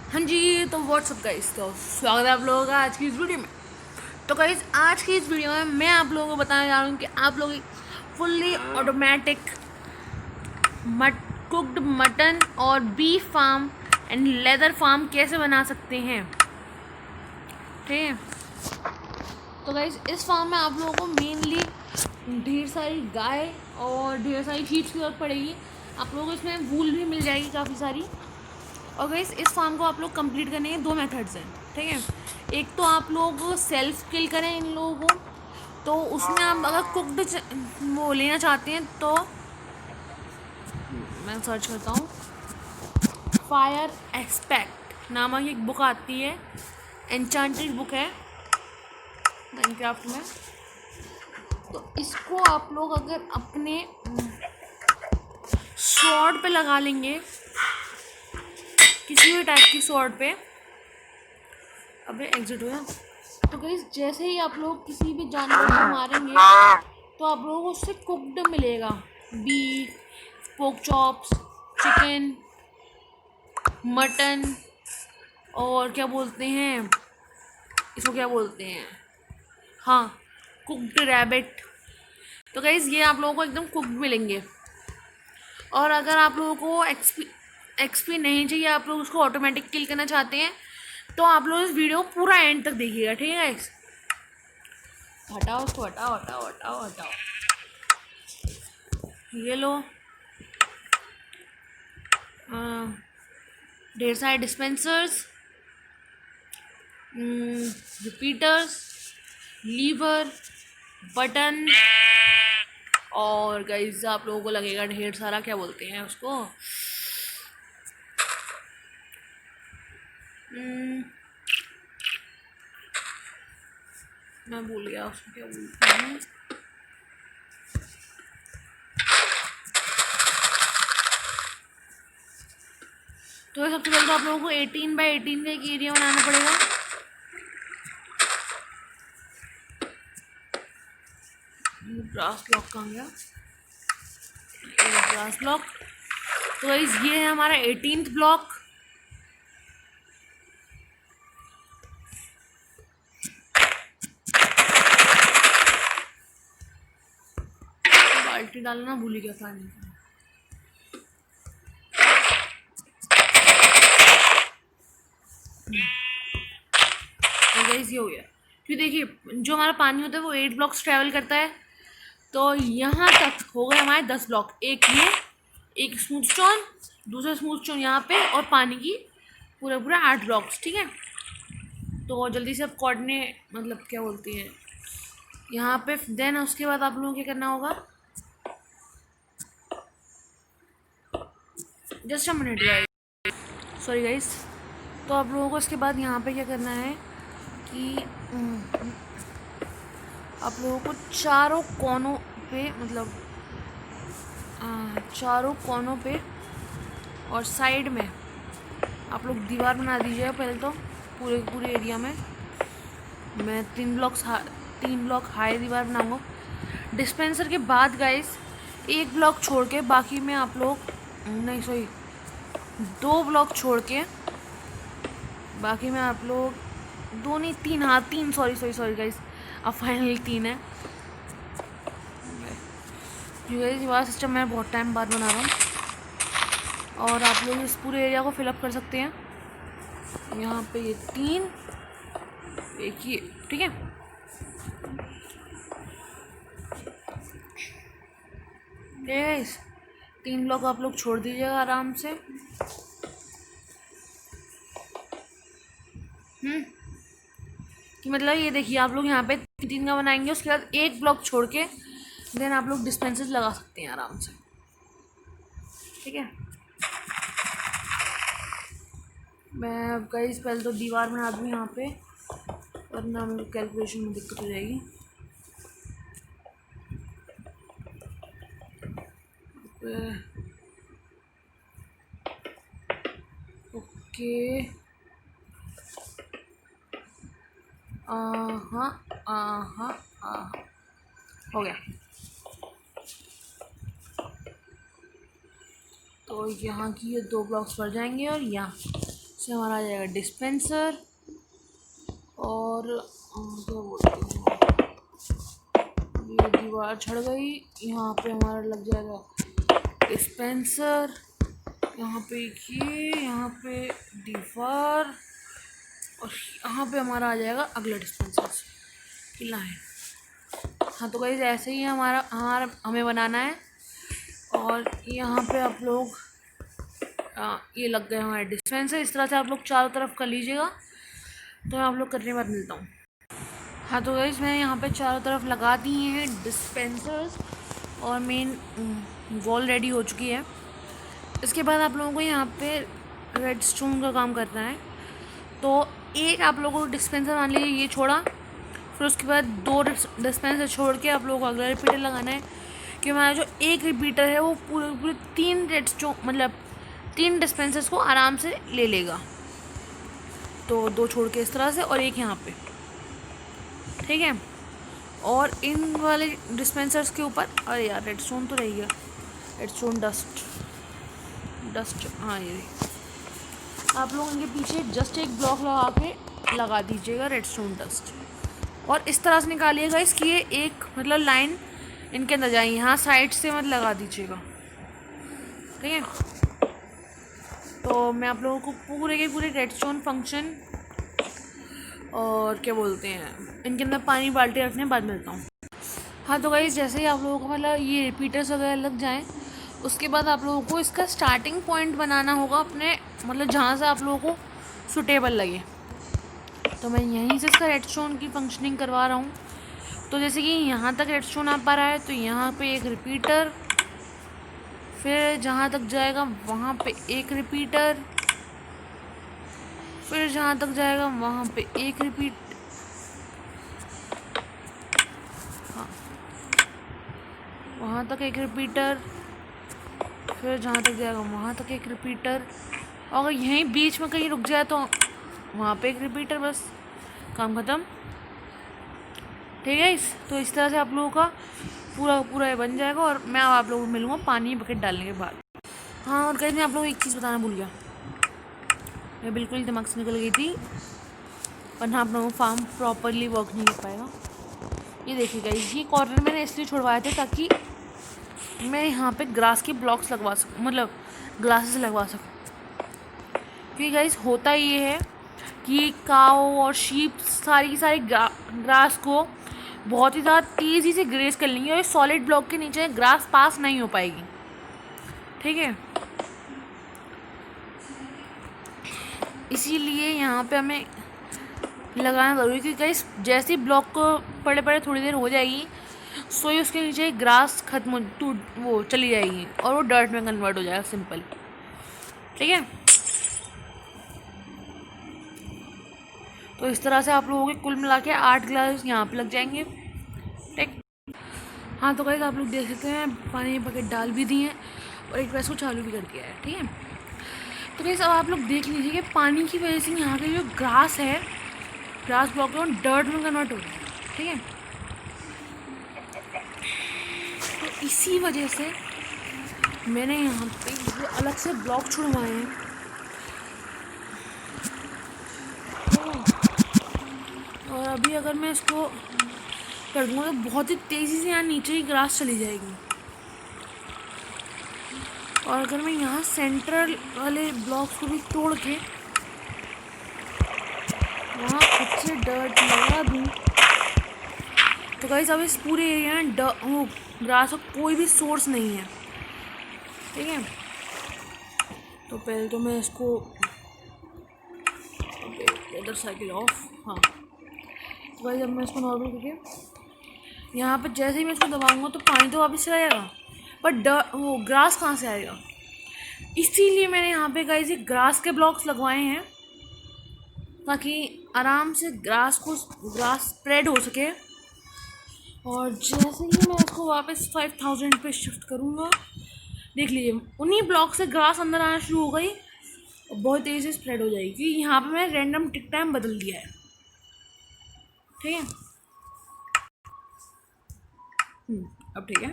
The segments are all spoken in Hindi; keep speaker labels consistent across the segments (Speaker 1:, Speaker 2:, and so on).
Speaker 1: हाँ जी, तो व्हाट्सअप गाइस, तो स्वागत है आप लोगों का आज की इस वीडियो में। तो गाइस आज की इस वीडियो में मैं आप लोगों को बताने जा रहा हूँ कि आप लोग फुल्ली ऑटोमेटिक कुक्ड मटन और beef farm and leather farm कैसे बना सकते हैं। ठीक है, तो गाइस इस फार्म में आप लोगों को मेनली ढेर सारी गाय और ढेर सारी शीप्स की जरूरत पड़ेगी। आप लोगों को इसमें वूल भी मिल जाएगी काफ़ी सारी। और गाइस इस फार्म को आप लोग कंप्लीट करने के दो मेथड्स हैं। ठीक है, एक तो आप लोग सेल्फ किल करें इन लोगों को, तो उसमें आप अगर कुक्ड वो लेना चाहते हैं तो मैं सर्च करता हूँ। फायर एक्सपेक्ट नामक एक बुक आती है, एन्चांटेड बुक है माइनक्राफ्ट में। तो इसको आप लोग अगर अपने स्वॉर्ड पे लगा लेंगे, किसी भी टाइप की स्वॉर्ड पे, अबे एग्जिट हो जा। तो गाइस जैसे ही आप लोग किसी भी जानवर को मारेंगे तो आप लोगों को उससे कुक्ड मिलेगा। बीफ, पोक चॉप्स, चिकन, मटन और क्या बोलते हैं इसको, क्या बोलते हैं, हाँ, कुक्ड रैबिट। तो गाइस ये आप लोगों को एकदम कुक्ड मिलेंगे। और अगर आप लोगों को एक्सपी नहीं चाहिए, आप लोग उसको ऑटोमेटिक किल करना चाहते हैं, तो आप लोग इस वीडियो को पूरा एंड तक देखिएगा। ठीक है गाइस, हटाओ उसको, हटाओ हटाओ हटाओ हटाओ। ये लो, ढेर सारे डिस्पेंसर्स, रिपीटर्स, लीवर, बटन, और गाइस आप लोगों को लगेगा ढेर सारा, क्या बोलते हैं उसको, मैं भूल गया उसको क्या बोलते हैं। तो सबसे पहले तो आप लोगों को 18x18 का एक एरिया बनाना पड़ेगा। ग्रास ब्लॉक कहाँ गया, ग्रास ब्लॉक। तो गाइस ये है हमारा 18th ब्लॉक। बाल्टी डालना भूल ही गया पानी। तो गाइस ये हो गया, क्योंकि देखिए जो हमारा पानी होता है वो 8 ब्लॉक्स ट्रैवल करता है। तो यहाँ तक हो गए हमारे 10 ब्लॉक, एक ये, एक स्मूथ स्टोन, दूसरा स्मूथ स्टोन यहाँ पे, और पानी की पूरा पूरा 8 ब्लॉक्स। ठीक है, तो जल्दी से अब कोऑर्डिनेट, मतलब क्या बोलती हैं यहाँ पे। देन उसके बाद आप लोगों को क्या करना होगा, just a minute guys, sorry guys. तो आप लोगों को इसके बाद यहाँ पे क्या करना है कि आप लोगों को चारों कोनों पे, मतलब चारों कोनों पे और साइड में आप लोग दीवार बना दीजिएगा पहले तो, पूरे एरिया में। मैं 3 ब्लॉक हाई दीवार बनाऊंगा। डिस्पेंसर के बाद गाइस एक ब्लॉक छोड़ के बाकी में आप लोग, नहीं सॉरी, 2 ब्लॉक छोड़ के बाकी में आप लोग, 2 नहीं 3, हाँ 3, सॉरी सॉरी सॉरी गाइस, अब फाइनली 3 है। ये वाला सिस्टम मैं बहुत टाइम बाद बना रहा हूँ, और आप लोग इस पूरे एरिया को फिलअप कर सकते हैं। यहाँ पे ये 3, एक ही, ठीक है। गाइस 3 ब्लॉक आप लोग छोड़ दीजिएगा आराम से। कि मतलब ये देखिए आप लोग यहाँ पे 3 का बनाएंगे, उसके बाद एक ब्लॉक छोड़ के देन आप लोग डिस्पेंसर्स लगा सकते हैं आराम से। ठीक है, मैं गाइस पहले तो दीवार बना दूँ यहाँ पे, वरना मेरे कैलकुलेशन में दिक्कत हो जाएगी। ओके, हाँ हो गया। तो यहाँ की ये 2 ब्लॉक्स बढ़ जाएंगे और यहाँ से हमारा आ जाएगा डिस्पेंसर। और क्या बोलते हैं, ये दीवार छड़ गई, यहाँ पे हमारा लग जाएगा डिस्पेंसर, यहाँ पे ये, यहाँ पे दीवार, और यहाँ पे हमारा आ जाएगा अगला डिस्पेंसर की लाइन। हाँ तो गाइस ऐसे ही हमारा हमारा हमें बनाना है। और यहाँ पे आप लोग ये लग गए हमारे डिस्पेंसर। इस तरह से आप लोग चारों तरफ कर लीजिएगा। तो मैं आप लोग करने के बाद मिलता हूँ। हाँ तो गाइस मैंने यहाँ पे चारों तरफ लगा दिए हैं डिस्पेंसर्स और मेन वॉल रेडी हो चुकी है। इसके बाद आप लोगों को यहाँ पे रेड स्टोन का काम करना है। तो एक आप लोगों को डिस्पेंसर मान लीजिए ये छोड़ा, फिर उसके बाद 2 डिस्पेंसर छोड़ के आप लोगों को अगला रिपीटर लगाना है कि हमारा जो एक रिपीटर है वो पूरे पूरे 3 रेड स्टोन मतलब 3 डिस्पेंसर्स को आराम से ले लेगा। तो 2 छोड़ के इस तरह से और एक यहाँ पे, ठीक है। और इन वाले डिस्पेंसर्स के ऊपर, अरे यार रेड स्टोन तो रह गया, रेड स्टोन डस्ट, हाँ ये आप लोग इनके पीछे जस्ट एक ब्लॉक लगा के लगा दीजिएगा रेड स्टोन डस्ट। और इस तरह से निकालिएगा इसकी ये एक मतलब लाइन इनके अंदर जाए, यहाँ साइड से मत लगा दीजिएगा, ठीक है। तो मैं आप लोगों को पूरे के पूरे रेड स्टोन फंक्शन और क्या बोलते हैं इनके अंदर पानी बाल्टी रखने बाद मिलता हूँ। हाँ तो गाइस जैसे ही आप लोगों को मतलब ये रिपीटर्स वगैरह लग जाएं, उसके बाद आप लोगों को इसका स्टार्टिंग पॉइंट बनाना होगा अपने मतलब जहाँ से आप लोगों को सूटेबल लगे। तो मैं यहीं से इसका रेडस्टोन की फंक्शनिंग करवा रहा हूँ। तो जैसे कि यहाँ तक रेडस्टोन आ पा रहा है, तो यहाँ पे एक रिपीटर, फिर जहाँ तक जाएगा वहाँ पे एक रिपीटर, फिर जहाँ तक जाएगा वहाँ पे एक रिपीट, हाँ वहाँ तक एक रिपीटर, फिर जहाँ तक जाएगा वहाँ तक एक रिपीटर। और अगर यहीं बीच में कहीं रुक जाए तो वहाँ पे एक रिपीटर, बस काम ख़त्म, ठीक है। तो इस तरह से आप लोगों का पूरा पूरा बन जाएगा। और मैं आप लोगों को मिलूँगा पानी बकेट डालने के बाद। हाँ और कहीं मैं आप लोगों को एक चीज़ बताना भूल गया, मैं बिल्कुल दिमाग से निकल गई थी, वरना आप लोगों को फार्म प्रॉपरली वर्क नहीं कर पाएगा। ये देखिएगा, ये कॉर्नर मैंने इसलिए छुड़वाए थे ताकि मैं यहाँ पे ग्रास के ब्लॉक्स लगवा सकूँ, मतलब ग्लासेस लगवा सकूँ। क्योंकि गाइस होता ये है कि काऊ और शीप सारी की सारी ग्रास को बहुत ही ज़्यादा तेज़ी से ग्रेस कर लेंगी और सॉलिड ब्लॉक के नीचे ग्रास पास नहीं हो पाएगी, ठीक है। इसीलिए यहाँ पे हमें लगाना ज़रूरी, क्योंकि गाइस जैसे ही ब्लॉक को पड़े पड़े थोड़ी देर हो जाएगी, सो ही उसके नीचे ग्रास खत्म टूट वो चली जाएगी और वो डर्ट में कन्वर्ट हो जाएगा, सिंपल, ठीक है। तो इस तरह से आप लोगों के कुल मिला के 8 ग्लास यहाँ पे लग जाएंगे, ठीक। हाँ तो गाइस आप लोग देख सकते हैं पानी बकेट डाल भी दिए हैं और एक वैसे को चालू भी कर दिया है, ठीक है। तो गाइस अब आप लोग देख लीजिए कि पानी की वजह से यहाँ के जो ग्रास है, ग्रास ब्लॉक है, वो डर्ट में कन्वर्ट हो रहा है, ठीक है। तो इसी वजह से मैंने यहाँ पे अलग से ब्लॉक छुड़वाए हैं। और अभी अगर मैं इसको कर दूँगा तो बहुत ही तेज़ी से यहाँ नीचे ही ग्रास चली जाएगी। और अगर मैं यहाँ सेंट्रल वाले ब्लॉक्स को भी तोड़ के वहाँ खुद से डर्ट लगा दूँ, तो गाइस अब इस पूरे एरिया में वो ग्रास का कोई भी सोर्स नहीं है, ठीक है। तो पहले तो मैं इसको अदर साइकिल ऑफ, हाँ तो गाइस अब मैं इसको नॉर्मल करके यहाँ पर जैसे ही मैं इसको दबाऊंगा तो पानी तो वापस चला जाएगा, पर वो ग्रास कहाँ से आएगा। इसीलिए मैंने यहाँ पे गाइस ये ग्रास के ब्लॉक्स लगवाए हैं ताकि आराम से ग्रास स्प्रेड हो सके। और जैसे ही मैं इसको वापस 5000 पे शिफ्ट करूँगा, देख लीजिए उन्हीं ब्लॉक से ग्रास अंदर आना शुरू हो गई और बहुत तेज़ी से स्प्रेड हो जाएगी, क्योंकि यहाँ पे मैंने रैंडम टिक टाइम बदल दिया है, ठीक है। अब ठीक है।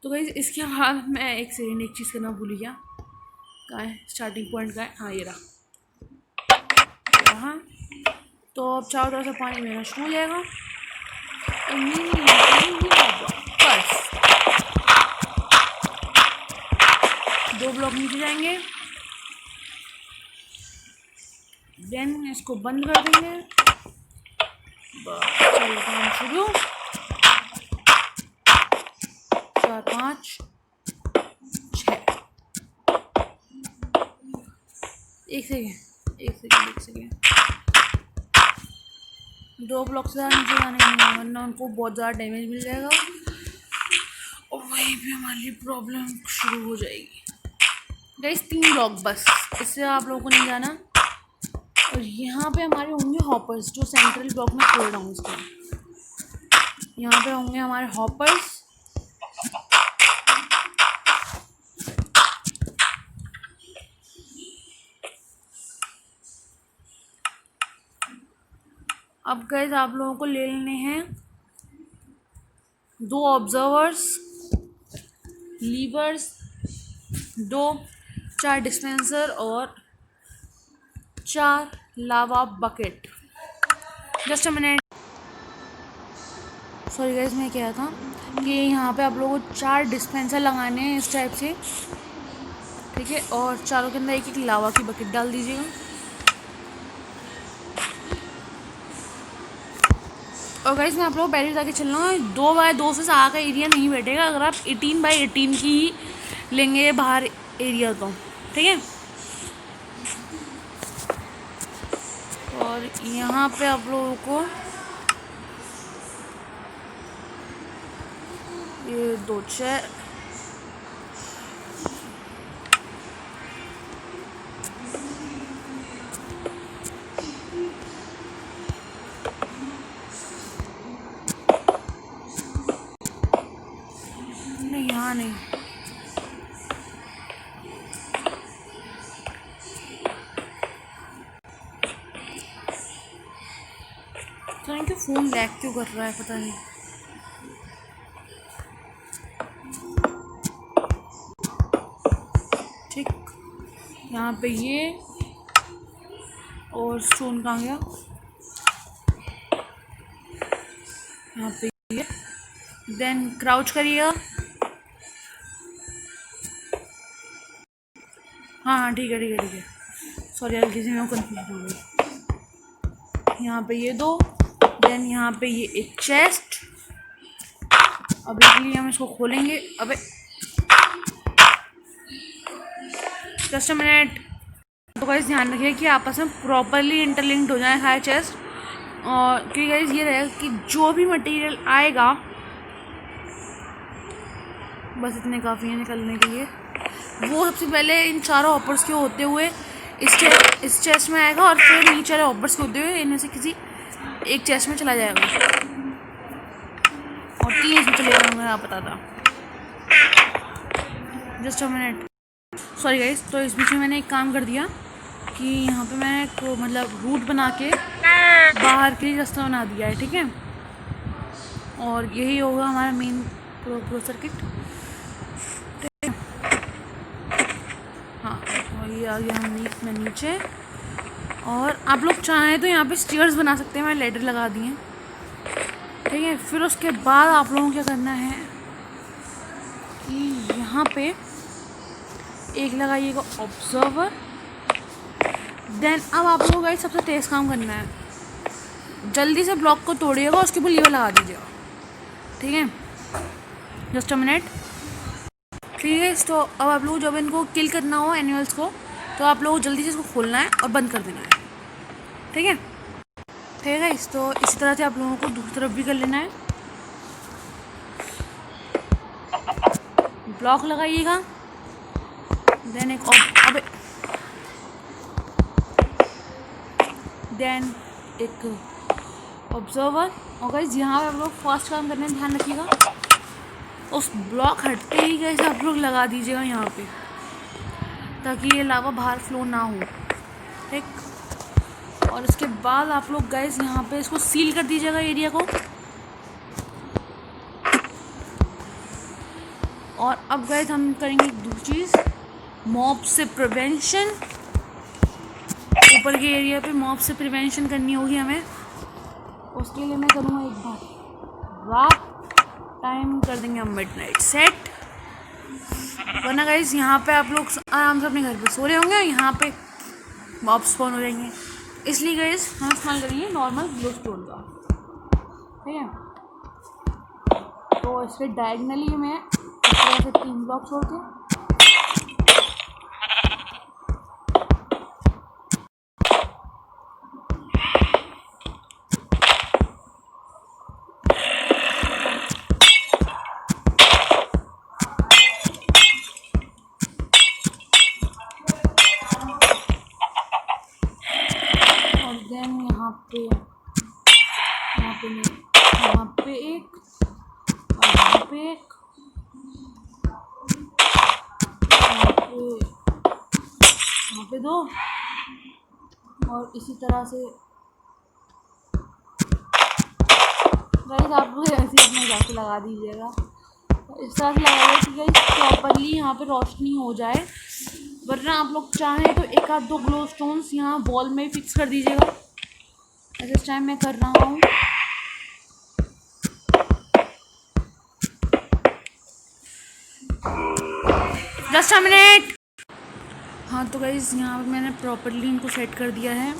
Speaker 1: तो गाइस इसके बाद मैं एक चीज़ करना भूल गया, कहाँ है स्टार्टिंग पॉइंट, का है, हाँ ये रहा। यहाँ। तो अब चारों तरफ से पानी बहना शुरू हो जाएगा। बस 2 ब्लॉक नीचे जाएंगे, देन इसको बंद कर देंगे। बस चलो काम शुरू। 4 5 6। एक सेकेंड 2 ब्लॉक से ज़्यादा नीचे जाने नहीं है, वरना उनको बहुत ज़्यादा डैमेज मिल जाएगा और वहीं पे हमारी प्रॉब्लम शुरू हो जाएगी। गाइस 3 ब्लॉक बस, इससे आप लोगों को नहीं जाना। और यहाँ पे हमारे होंगे हॉपर्स, जो सेंट्रल ब्लॉक में खोल रहा हूँ इसको। यहाँ पे होंगे हमारे हॉपर्स। अब गाइस आप लोगों को ले लेने हैं 2 ऑब्जर्वर्स, लीवर्स, 4 डिस्पेंसर और 4 लावा bucket. Just a minute, sorry guys, मैं कह रहा था कि यहाँ पे आप लोगों को 4 डिस्पेंसर लगाने हैं इस टाइप से, ठीक है। और चारों के अंदर एक लावा की बकेट डाल दीजिएगा। और गाइस मैं आप लोगों को पहले बता के चल रहा हूँ, 2 बाय 2 से आगे का एरिया नहीं बैठेगा अगर आप 18 बाय 18 की ही लेंगे बाहर एरिया को, ठीक है। और यहाँ पे आप लोगों को ये 2 चेयर, नहीं यहाँ नहीं, तो इनके फ़ोन लैग क्यों कर रहा है पता नहीं। ठीक, यहाँ पे ये और स्टोन कहाँ गया, यहाँ पे ये। देन क्राउच करिएगा। हाँ ठीक है, सॉरी यार किसी में कंफ्यूज हो गई। यहाँ पे ये 2, देन यहाँ पे ये एक चेस्ट। अब इसके लिए हम इसको खोलेंगे। अबे जस्ट अ मिनट। तो गाइस ध्यान रखिए कि आपस में प्रॉपरली इंटरलिंक्ड हो जाए हर चेस्ट। और क्योंकि गाइस ये रहेगा कि जो भी मटेरियल आएगा, बस इतने काफ़ी है निकलने के लिए, वो सबसे पहले इन चारों हॉपर्स के होते हुए इस चेस्ट में आएगा और फिर नीचे वाले हॉपर्स के होते हुए इनमें से किसी एक चेस्ट में चला जाएगा और 3 इसमें चलेगा, मैं आप बता था। Just a minute, sorry guys. तो इस बीच में मैंने एक काम कर दिया कि यहाँ पे मैंने एक मतलब रूट बना के बाहर के लिए रास्ता बना दिया है, ठीक है। और यही होगा हमारा मेन प्रो सर्किट, ठीक है। हाँ, और ये आ गया हम नीचे। और आप लोग चाहें तो यहाँ पे स्टेयर्स बना सकते हैं, मैंने लैडर लगा दिए, ठीक है। फिर उसके बाद आप लोगों को क्या करना है कि यहाँ पे एक लगाइएगा ऑब्जर्वर। देन अब आप लोगों का सबसे तेज काम करना है, जल्दी से ब्लॉक को तोड़िएगा, उसके ऊपर लीवर लगा दीजिएगा, ठीक है। जस्ट अ मिनट, ठीक है। तो अब आप लोग जब इनको किल करना हो एनिमल्स को, तो आप लोग जल्दी से इसको खोलना है और बंद कर देना है, ठीक है। ठीक है, तो इसी तरह से आप लोगों को दूसरी तरफ भी कर लेना है। ब्लॉक लगाइएगा, देन एक देन एक ऑब्जर्वर। और गाइस यहाँ पे आप लोग फास्ट काम करने में ध्यान रखिएगा, उस ब्लॉक हटते ही गाइस आप लोग लगा दीजिएगा यहाँ पे, ताकि ये लावा बाहर फ्लो ना हो, ठीक। और इसके बाद आप लोग गाइस यहाँ पे इसको सील कर दीजिएगा एरिया को। और अब गाइस हम करेंगे एक दूसरी चीज़, मॉब से प्रिवेंशन। ऊपर ऊपर के एरिया पे मॉब से प्रिवेंशन करनी होगी हमें। उसके लिए मैं करूँगा एक बार रात टाइम कर देंगे हम मिडनाइट सेट, वरना गाइस यहाँ पे आप लोग आराम से अपने घर पे सो रहे होंगे और यहाँ पे मॉब स्पॉन हो जाएंगे। इसलिए गाइस हम इस्तेमाल करेंगे नॉर्मल ग्लो स्टोन का, ठीक है। तो इसके डायगनली मैं इस तरह से 3 ब्लॉक छोड़ के देन यहाँ पे एक और यहाँ पे एक, यहाँ पे 2 और इसी तरह से गाइस आप लोग ऐसे ही अपने हिसाब से लगा दीजिएगा। इस तरह से लगाइए कि गाइस प्रॉपरली यहाँ पे रोशनी हो जाए, वरना आप लोग चाहें तो एक आध 2 ग्लो स्टोन्स यहाँ वॉल में फिक्स कर दीजिएगा, ऐसे इस टाइम मैं कर रहा हूँ। Just a minute. हाँ तो गाइस यहाँ पे मैंने प्रॉपरली इनको सेट कर दिया है।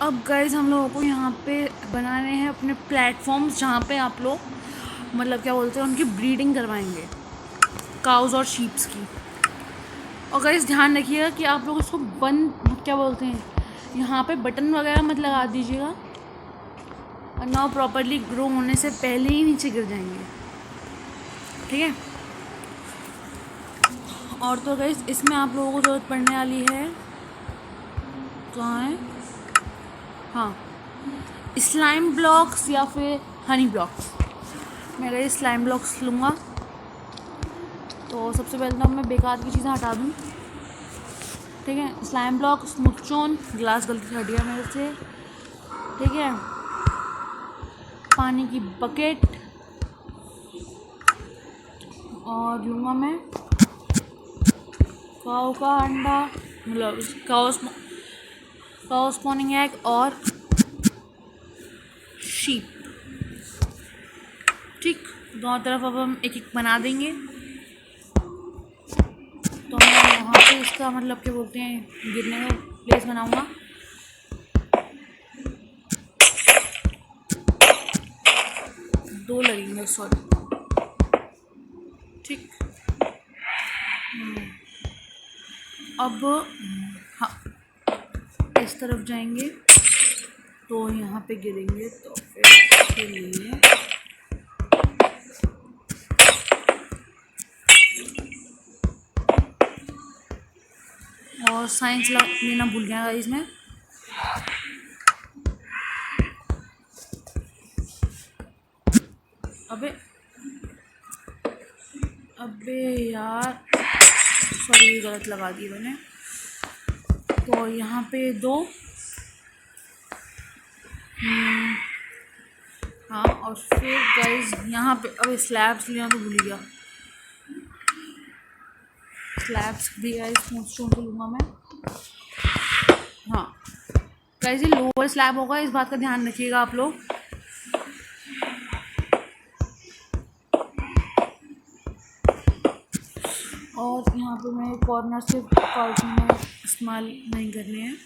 Speaker 1: अब गाइस हम लोगों को यहाँ पे बनाने हैं अपने प्लेटफॉर्म्स, जहाँ पे आप लोग मतलब क्या बोलते हैं उनकी ब्रीडिंग करवाएंगे, काउज और शीप्स की। और गाइस ध्यान रखिएगा कि आप लोग इसको बंद क्या बोलते हैं, यहाँ पे बटन वगैरह मत लगा दीजिएगा, वरना प्रॉपरली ग्रो होने से पहले ही नीचे गिर जाएंगे, ठीक है। और तो गाइस इसमें आप लोगों को ज़रूरत पड़ने वाली है, कहाँ है, हाँ, स्लाइम ब्लॉक्स या फिर हनी ब्लॉक्स। मैं गाइस स्लाइम ब्लॉक्स लूँगा। तो सबसे पहले तो मैं बेकार की चीज़ें हटा दूँ, ठीक है। Slime block, smooth stone, glass गलती से हट गया मेरे से, ठीक है। पानी की बकेट और लूँगा मैं काऊ का अंडा, मतलब काऊ स्पॉनिंग एग और शीप, ठीक। दोनों तरफ अब हम एक एक बना देंगे। तो मैं यहाँ पे इसका मतलब क्या बोलते हैं गिरने का प्लेस बनाऊँगा। दो लगेंगे, सॉरी, ठीक। अब हाँ इस तरफ जाएंगे तो यहाँ पे गिरेंगे, तो फिर इसके लिए और साइंस लेना भूल गया इसमें। अबे यार, सॉरी ये गलत लगा दी मैंने। तो यहाँ पे 2, हाँ, और फिर गाइस यहाँ पे अब स्लैब्स लेना तो भूल गया, स्लैब्स भी गाइस स्मूथ स्टोन को लूँगा मैं। हाँ गाइस ये लोअर स्लैब होगा, इस बात का ध्यान रखिएगा आप लोग। और यहाँ पे मैं कॉर्नर से क्वालिटी में इस्तेमाल नहीं करने हैं।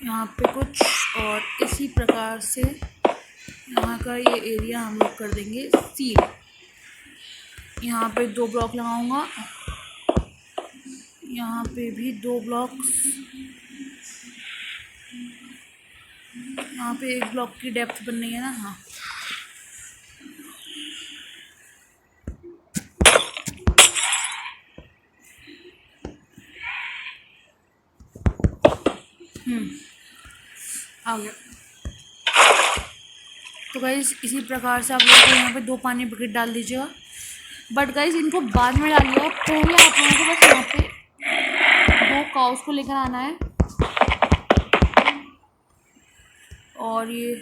Speaker 1: यहाँ पे कुछ और इसी प्रकार से यहाँ का ये एरिया हम लोग कर देंगे सील। यहाँ पे 2 ब्लॉक लगाऊंगा, यहाँ पे भी 2 ब्लॉक्स, यहाँ पे 1 ब्लॉक की डेप्थ बन रही है ना, हाँ। आ गया। तो गाइस इसी प्रकार से आप लोग को यहाँ पे 2 पानी बकेट डाल दीजिएगा, बट गाइस इनको बाद में डालिएगा। पहले आप लोगों को बस यहाँ पे 2 काउस को लेकर आना है, और ये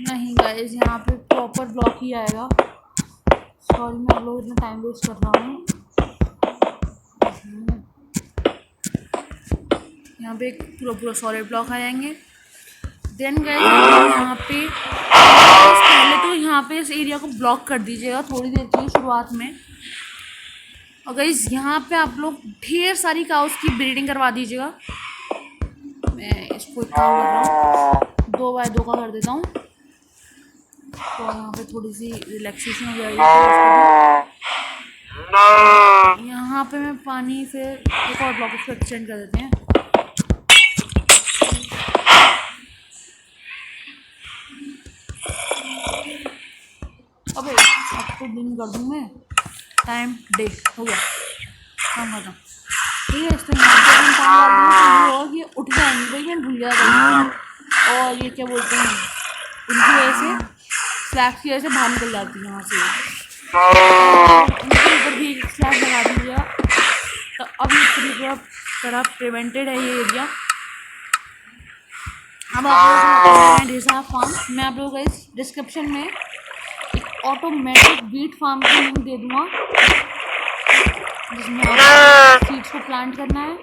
Speaker 1: नहीं गाइस यहाँ पे प्रॉपर ब्लॉक ही आएगा, सॉरी मैं आप लोग इतना टाइम वेस्ट कर रहा हूँ। यहाँ पे एक पूरा सॉलिड ब्लॉक आ जाएंगे। देन गाइस यहाँ पे पहले तो यहाँ पे इस एरिया को ब्लॉक कर दीजिएगा थोड़ी देर के लिए शुरुआत में। और गाइस यहाँ पे आप लोग ढेर सारी काउस की ब्रीडिंग करवा दीजिएगा। मैं इसको एक काम कर रहा हूँ, 2 बाय 2 का कर देता हूँ, तो यहाँ पे थोड़ी सी रिलैक्सेशन हो जाएगी। यहाँ पे मैं पानी फिर एक और ब्लॉक इसको एक्सटेंड कर देते हैं। अबे अब तो दिन कर दूँ मैं, टाइम डे हो गया, काम खत्म। ठीक है, इसको यहाँ पे हम पानी डाल देंगे और ये उठ जाएंगे भाई, मैं भूल गया था। और ये क्या बोलते हैं, उनकी वजह से स्लैब की वजह से बाहर निकल जाती है यहाँ से, उनके ऊपर भी स्लैब लगा दीजिएगा। तो अब ये पूरी तरह प्रिवेंटेड है ये एरिया। अब आप लोगों को ढेर सारा फार्म, मैं आप लोगों को इस डिस्क्रिप्शन में एक ऑटोमेटिक वीट फार्म की लिंक दे दूँगा, जिसमें आप सीड्स को प्लांट करना है।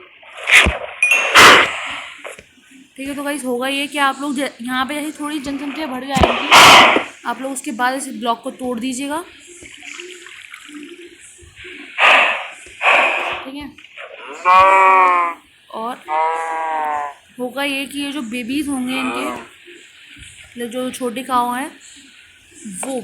Speaker 1: ठीक है, तो गाइस होगा ये कि आप लोग यहाँ पे जैसे थोड़ी जनसंख्या बढ़ जाएगी, आप लोग उसके बाद इस ब्लॉक को तोड़ दीजिएगा। ठीक है, और होगा ये कि ये जो बेबीज होंगे इनके, जो छोटे काऊ हैं वो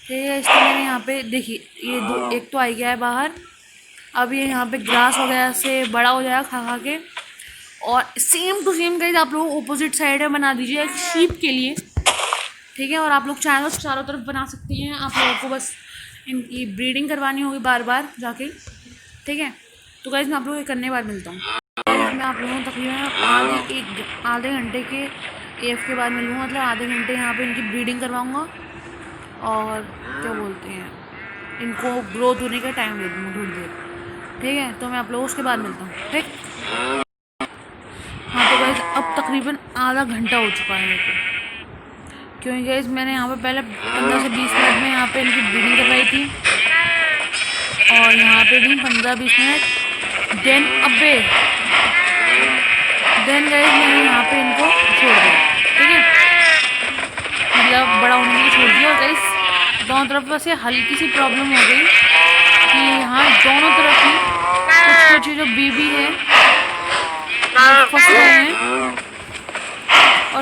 Speaker 1: ठीक है। इसको मैंने यहाँ पे देखिए ये एक तो आ गया है बाहर। अब ये यहाँ पे ग्रास वगैरह से बड़ा हो जाएगा खा खा के। और सेम टू सेम गाइस आप लोग ऑपोजिट साइड में बना दीजिए एक शीप के लिए। ठीक है, और आप लोग चाहे तो चारों तरफ बना सकते हैं, आप लोगों को बस इनकी ब्रीडिंग करवानी होगी बार बार जाके। ठीक है, तो गाइस मैं आप लोगों को करने बार मिलता हूँ। मैं आप लोगों को तकरीबन आधे घंटे के एफ के बाद मिलूँगा, मतलब आधे घंटे यहाँ पे इनकी ब्रीडिंग करवाऊँगा और क्या बोलते हैं इनको ग्रोथ होने का टाइम दे दूँगा थोड़ी देर। ठीक है, तो मैं आप लोगों को उसके बाद मिलता हूँ। ठीक, हाँ तो गाइस अब तकरीबन आधा घंटा हो चुका है मेरे को, क्योंकि गाइस मैंने यहाँ पे पहले 15 से 20 मिनट में यहाँ पे इनकी ब्रीडिंग करवाई थी, और यहाँ पे भी 15-20 मिनट। देन गाइस मैंने यहाँ पे इनको छोड़ दिया। ठीक है, मतलब बड़ा होने के लिए छोड़ दिया। और गाइस दोनों तरफ वैसे हल्की सी प्रॉब्लम हो गई कि यहाँ दोनों तरफ ही कुछ कुछ जो बेबी है फंस गए हैं, और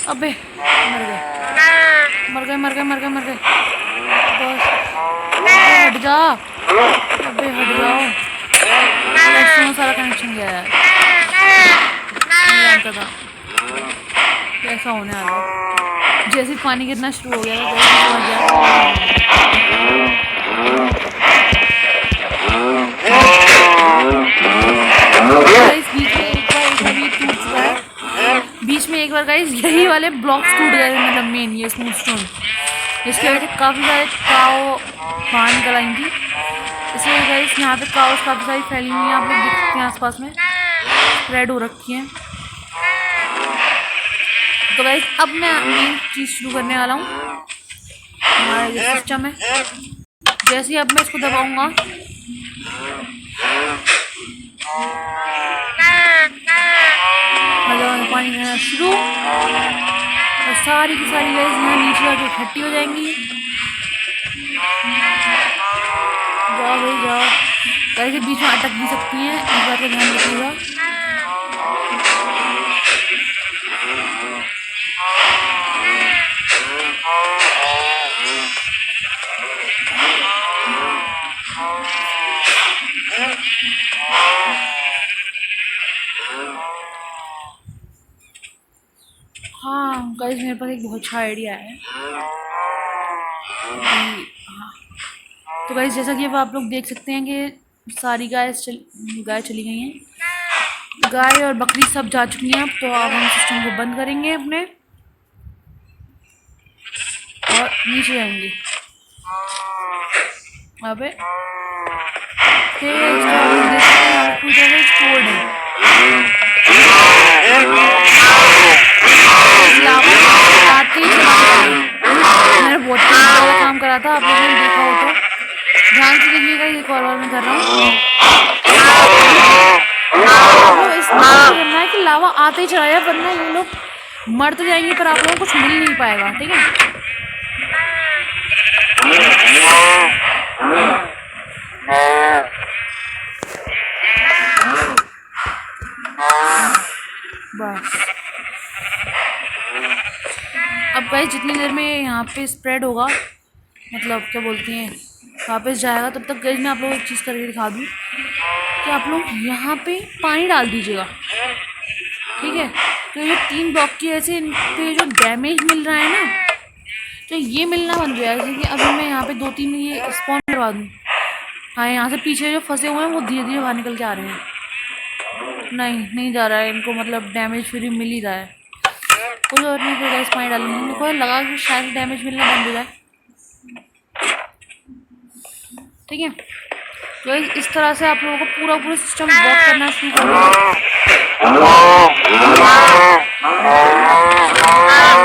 Speaker 1: अबे मर गए बस हट जा, अबे हट जाओ, सारा कनेक्शन गया है, जानता था कैसा होने वाला। जैसे पानी गिरना शुरू हो गया बीच में एक बार गाइस यही वाले ब्लॉक्स टूट गए, मतलब मेन ये स्मूथ स्टोन, जिसकी वजह से काफ़ी सारे काव बाहर निकल आई थी। इसलिए गाइस यहाँ पे काउस काफ़ी सारी फैली हुई हैं, आप लोग देख सकते हैं आसपास में स्प्रेड हो रखी हैं। तो गाइस अब मैं मेन चीज़ शुरू करने वाला हूँ, हमारा ये सिस्टम है। जैसे ही अब मैं इसको दबाऊंगा मतलब पानी आना शुरू, और सारी की सारी गाइस यहाँ नीचे आके इकट्ठी हो जाएंगी। जाओ भाई जाओ, गाइस बीच में अटक भी सकती हैं, इस बात का ध्यान रखिएगा। हाँ गाइस मेरे पास एक बहुत अच्छा आइडिया है। तो गाइस जैसा कि अब आप लोग देख सकते हैं कि सारी गाय चली गई हैं, गाय और बकरी सब जा चुकी हैं। अब तो अब हम सिस्टम को बंद करेंगे अपने और नीचे जाएंगे। अबे देख सकते हैं नहीं। आते ही मैंने बहुत काम करा था, आप लोगों ने देखा हो तो ध्यान से देखिएगा। ये कॉल मैं कर रहा हूँ। इस करना है कि लावा आते ही चला जाए, वरना ये लोग मर तो जाएंगे पर आप लोगों को कुछ मिल नहीं पाएगा। ठीक है, बस अब गाइस जितनी देर में यहाँ पे स्प्रेड होगा, मतलब क्या बोलते हैं, वापस जाएगा, तब तक गाइस मैं आप लोगों को एक चीज़ करके दिखा दूँ कि आप लोग यहाँ पे पानी डाल दीजिएगा। ठीक है, तो ये 3 ब्लॉक की ऐसे इन पे जो डैमेज मिल रहा है ना, तो ये मिलना बंद हो जाएगा। जैसे कि अभी मैं यहाँ पे 2-3 ये स्पॉन करवा दूँ। हाँ, यहाँ से पीछे जो फंसे हुए हैं वो धीरे धीरे बाहर निकल के आ रहे हैं। नहीं जा रहा है इनको, मतलब डैमेज फ्री मिल ही रहा है। कोई और नहीं, फिर गैस पानी डालूंगी। मेरे को लगा कि शायद डैमेज मिलना बंद हो जाए। ठीक है, तो इस तरह से आप लोगों को पूरा सिस्टम वर्क करना शुरू कर देगा।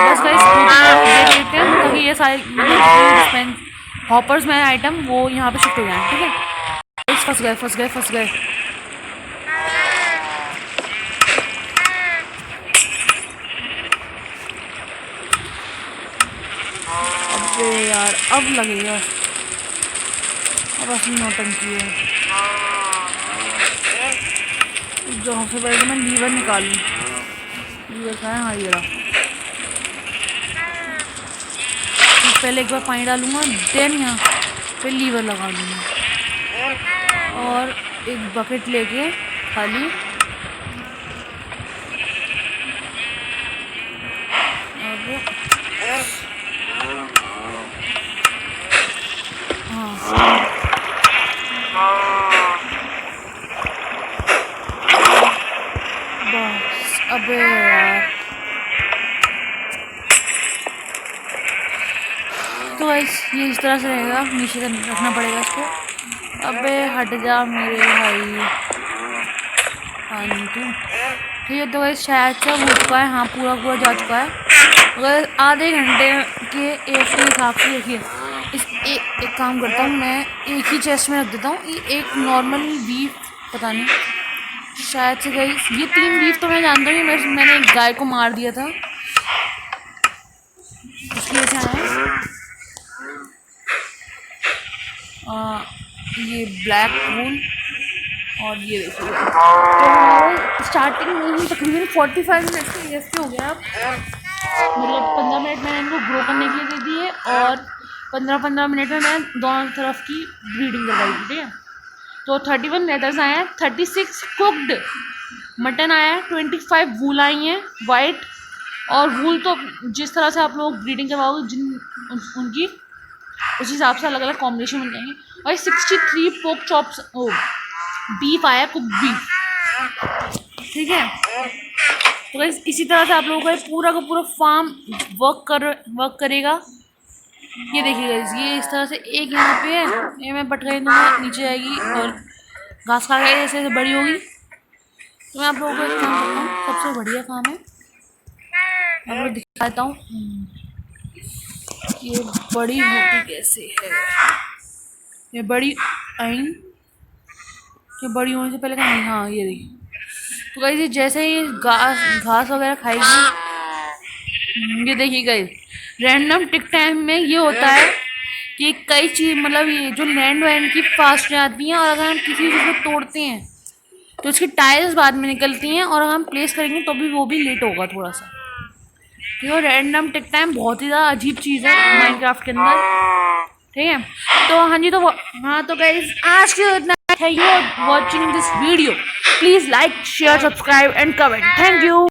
Speaker 1: बस गाइस देख लेते हैं ताकि ये सारे हॉपर्स में आइटम वो यहाँ पे शिफ्ट हो जाए। ठीक है, फंस गए। अबे यार, अब लगेगा, अब असली नौटंकी है। जहाँ से पहले मैं लीवर निकालूँ, लीवर का है, हाँ ये रहा। पहले एक बार पानी डालूंगा, देन यहाँ पे लीवर लगा दूँगा और एक बकेट लेके खाली बस। अबे यार, तो गाइस ये इस तरह से रहेगा, नीचे रखना पड़ेगा इसको। अबे हट जा मेरे भाई। ठीक है, तो गाइस शायद से हो चुका है। हाँ, पूरा जा चुका है। अगर आधे घंटे के एक के हिसाब से देखिए, इस एक काम करता हूँ, मैं एक ही चेस्ट में रख देता हूँ। ये एक नॉर्मल बीफ, पता नहीं शायद से गाइस ये 3 बीफ तो मैं जानता हूँ। मैंने एक गाय को मार दिया था, इसलिए से आया। ये ब्लैक वूल और ये देखिए, तो स्टार्टिंग में ही तकरीबन 45 मिनट से ऐसे हो गया। अब मतलब 15 मिनट मैंने इनको ग्रो करने के लिए दे दिए और 15-15 मिनट में मैं दोनों तरफ की ब्रीडिंग करवाई थी। ठीक है, तो 31 लेदर्स आए हैं, 36 कुकड मटन आया है, 25 वूल आई हैं वाइट। और वूल तो जिस तरह से आप लोग ब्रीडिंग करवाओगे उनकी उस हिसाब से अलग अलग कॉम्बिनेशन मिल जाएंगे। और 63 पोक चॉप्स बीफ आया, कुक बीफ। ठीक है, तो गाइस इसी तरह से आप लोगों का पूरा का पूरा फार्म वर्क करेगा। ये देखिए गाइस, ये इस तरह से एक यहाँ पे है, ये मैं पटका दूँगा, नीचे आएगी और घास खा के जैसे बड़ी होगी। तो मैं आप लोगों को एक काम करता हूँ, सबसे बढ़िया काम है, मैं आपको दिखाता हूँ ये बड़ी होती कैसे है। ये बड़ी आइन, ये बड़ी होने से पहले का नहीं, हाँ ये देखिए। तो गाइस जैसे ही घास वगैरह खाएगी, ये देखिए गाइस रैंडम टिक टाइम में ये होता है कि कई चीज़, मतलब ये जो लैंड वैंड की फास्ट जाती हैं, और अगर हम किसी चीज़ को तोड़ते हैं तो इसकी टाइल्स बाद में निकलती हैं, और अगर हम प्लेस करेंगे तो भी वो भी लेट होगा थोड़ा सा। तो रैंडम टिक टाइम बहुत ही ज़्यादा अजीब चीज़ है माइनक्राफ्ट के अंदर। ठीक है, तो हाँ जी, तो हाँ तो गाइस आज के इतना है। You are watching this video, please like, share, subscribe and comment. Thank you.